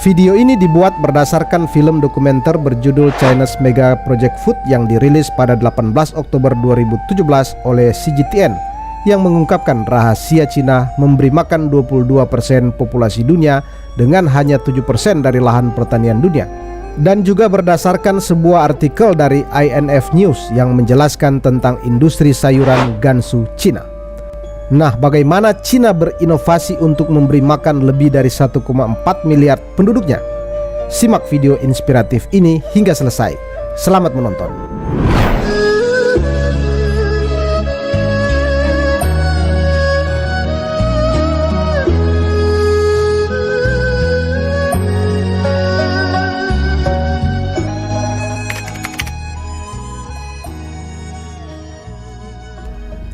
Video ini dibuat berdasarkan film dokumenter berjudul China's Mega Project Food yang dirilis pada 18 Oktober 2017 oleh CGTN yang mengungkapkan rahasia Cina memberi makan 22% populasi dunia dengan hanya 7% dari lahan pertanian dunia. Dan juga berdasarkan sebuah artikel dari INF News yang menjelaskan tentang industri sayuran Gansu Cina. Nah, bagaimana Cina berinovasi untuk memberi makan lebih dari 1,4 miliar penduduknya? Simak video inspiratif ini hingga selesai. Selamat menonton.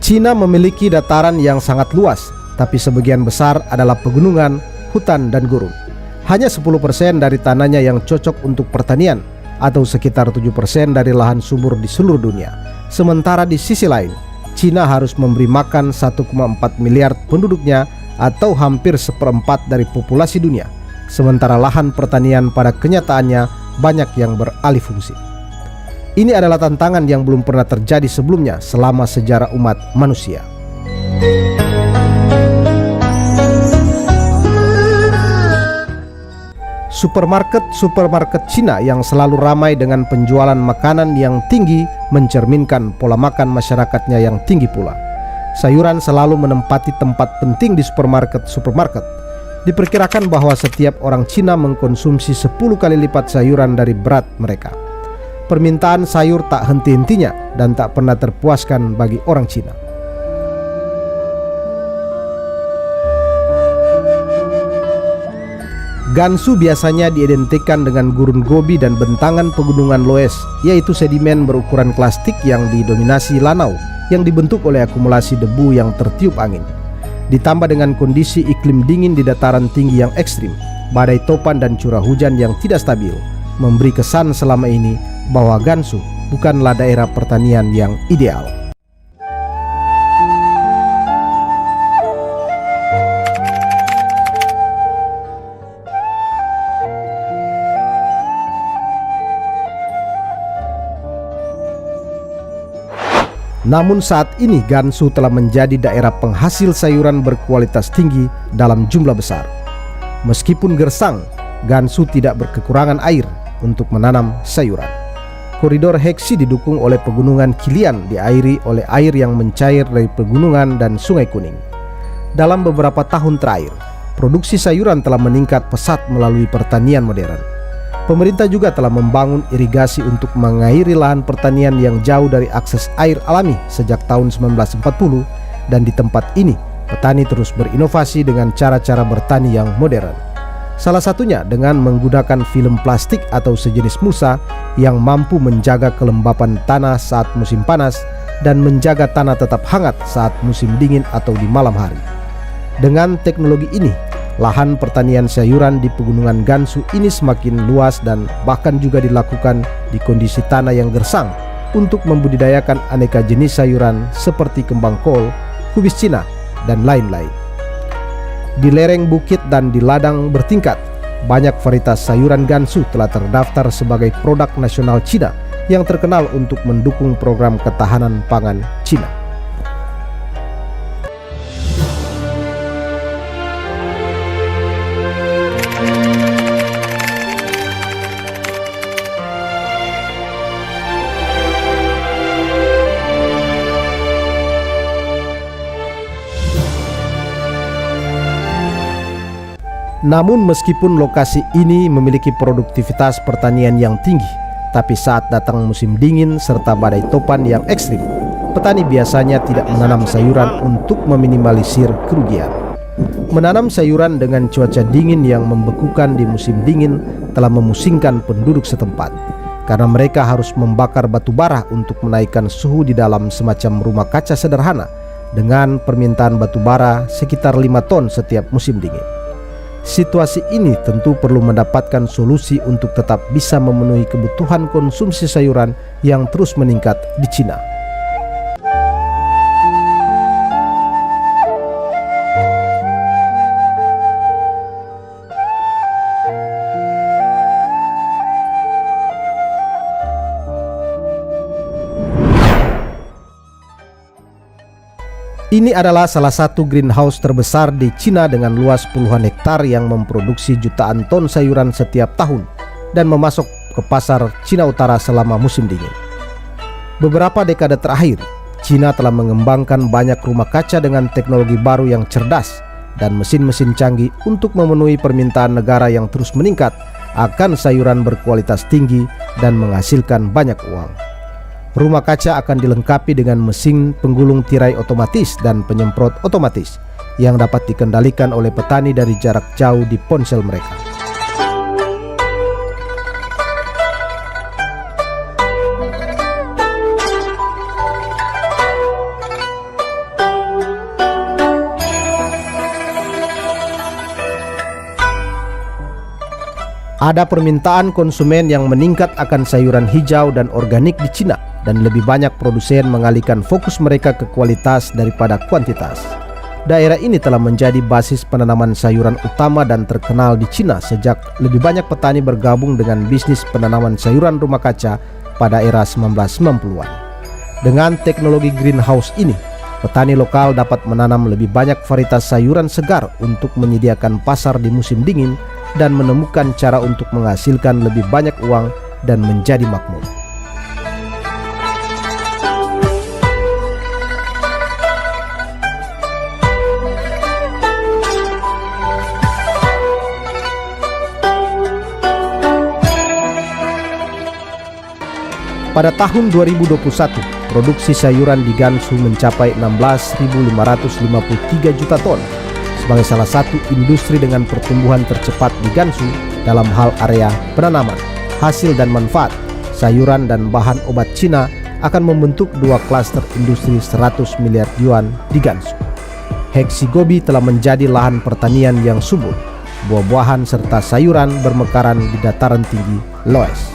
Cina memiliki dataran yang sangat luas, tapi sebagian besar adalah pegunungan, hutan, dan gurun. Hanya 10% dari tanahnya yang cocok untuk pertanian, atau sekitar 7% dari lahan subur di seluruh dunia. Sementara di sisi lain, Cina harus memberi makan 1,4 miliar penduduknya, atau hampir seperempat dari populasi dunia. Sementara lahan pertanian pada kenyataannya banyak yang beralih fungsi. Ini adalah tantangan yang belum pernah terjadi sebelumnya selama sejarah umat manusia. Supermarket Cina yang selalu ramai dengan penjualan makanan yang tinggi mencerminkan pola makan masyarakatnya yang tinggi pula. Sayuran selalu menempati tempat penting di supermarket. Diperkirakan bahwa setiap orang Cina mengkonsumsi 10 kali lipat sayuran dari berat mereka. Permintaan sayur tak henti-hentinya dan tak pernah terpuaskan bagi orang Cina. Gansu biasanya diidentikan dengan gurun Gobi dan bentangan pegunungan Loess, yaitu sedimen berukuran klastik yang didominasi lanau yang dibentuk oleh akumulasi debu yang tertiup angin. Ditambah dengan kondisi iklim dingin di dataran tinggi yang ekstrim, badai topan dan curah hujan yang tidak stabil, memberi kesan selama ini bahwa Gansu bukanlah daerah pertanian yang ideal. Namun saat ini Gansu telah menjadi daerah penghasil sayuran berkualitas tinggi dalam jumlah besar. Meskipun gersang, Gansu tidak berkekurangan air untuk menanam sayuran. Koridor Heksi didukung oleh pegunungan Qilian, diairi oleh air yang mencair dari pegunungan dan Sungai Kuning. Dalam beberapa tahun terakhir, produksi sayuran telah meningkat pesat melalui pertanian modern. Pemerintah juga telah membangun irigasi untuk mengairi lahan pertanian yang jauh dari akses air alami sejak tahun 1940, dan di tempat ini petani terus berinovasi dengan cara-cara bertani yang modern. Salah satunya dengan menggunakan film plastik atau sejenis mulsa yang mampu menjaga kelembapan tanah saat musim panas dan menjaga tanah tetap hangat saat musim dingin atau di malam hari. Dengan teknologi ini, lahan pertanian sayuran di pegunungan Gansu ini semakin luas dan bahkan juga dilakukan di kondisi tanah yang gersang untuk membudidayakan aneka jenis sayuran seperti kembang kol, kubis Cina, dan lain-lain. Di lereng bukit dan di ladang bertingkat, banyak varietas sayuran Gansu telah terdaftar sebagai produk nasional Cina yang terkenal untuk mendukung program ketahanan pangan Cina. Namun meskipun lokasi ini memiliki produktivitas pertanian yang tinggi, tapi saat datang musim dingin serta badai topan yang ekstrim, petani biasanya tidak menanam sayuran untuk meminimalisir kerugian. Menanam sayuran dengan cuaca dingin yang membekukan di musim dingin telah memusingkan penduduk setempat, karena mereka harus membakar batu bara untuk menaikkan suhu di dalam semacam rumah kaca sederhana dengan permintaan batu bara sekitar 5 ton setiap musim dingin. Situasi ini tentu perlu mendapatkan solusi untuk tetap bisa memenuhi kebutuhan konsumsi sayuran yang terus meningkat di Cina. Ini adalah salah satu greenhouse terbesar di Cina dengan luas puluhan hektar yang memproduksi jutaan ton sayuran setiap tahun dan memasok ke pasar Cina Utara selama musim dingin. Beberapa dekade terakhir, Cina telah mengembangkan banyak rumah kaca dengan teknologi baru yang cerdas dan mesin-mesin canggih untuk memenuhi permintaan negara yang terus meningkat akan sayuran berkualitas tinggi dan menghasilkan banyak uang. Rumah kaca akan dilengkapi dengan mesin penggulung tirai otomatis dan penyemprot otomatis yang dapat dikendalikan oleh petani dari jarak jauh di ponsel mereka. Ada permintaan konsumen yang meningkat akan sayuran hijau dan organik di Cina, dan lebih banyak produsen mengalihkan fokus mereka ke kualitas daripada kuantitas. Daerah ini telah menjadi basis penanaman sayuran utama dan terkenal di Cina sejak lebih banyak petani bergabung dengan bisnis penanaman sayuran rumah kaca pada era 1990-an. Dengan teknologi greenhouse ini, petani lokal dapat menanam lebih banyak varietas sayuran segar untuk menyediakan pasar di musim dingin dan menemukan cara untuk menghasilkan lebih banyak uang dan menjadi makmur. Pada tahun 2021, produksi sayuran di Gansu mencapai 16.553 juta ton. Sebagai salah satu industri dengan pertumbuhan tercepat di Gansu dalam hal area penanaman, hasil dan manfaat, sayuran dan bahan obat Cina akan membentuk dua klaster industri 100 miliar yuan di Gansu. Hexigobi telah menjadi lahan pertanian yang subur, buah-buahan serta sayuran bermekaran di dataran tinggi Loess.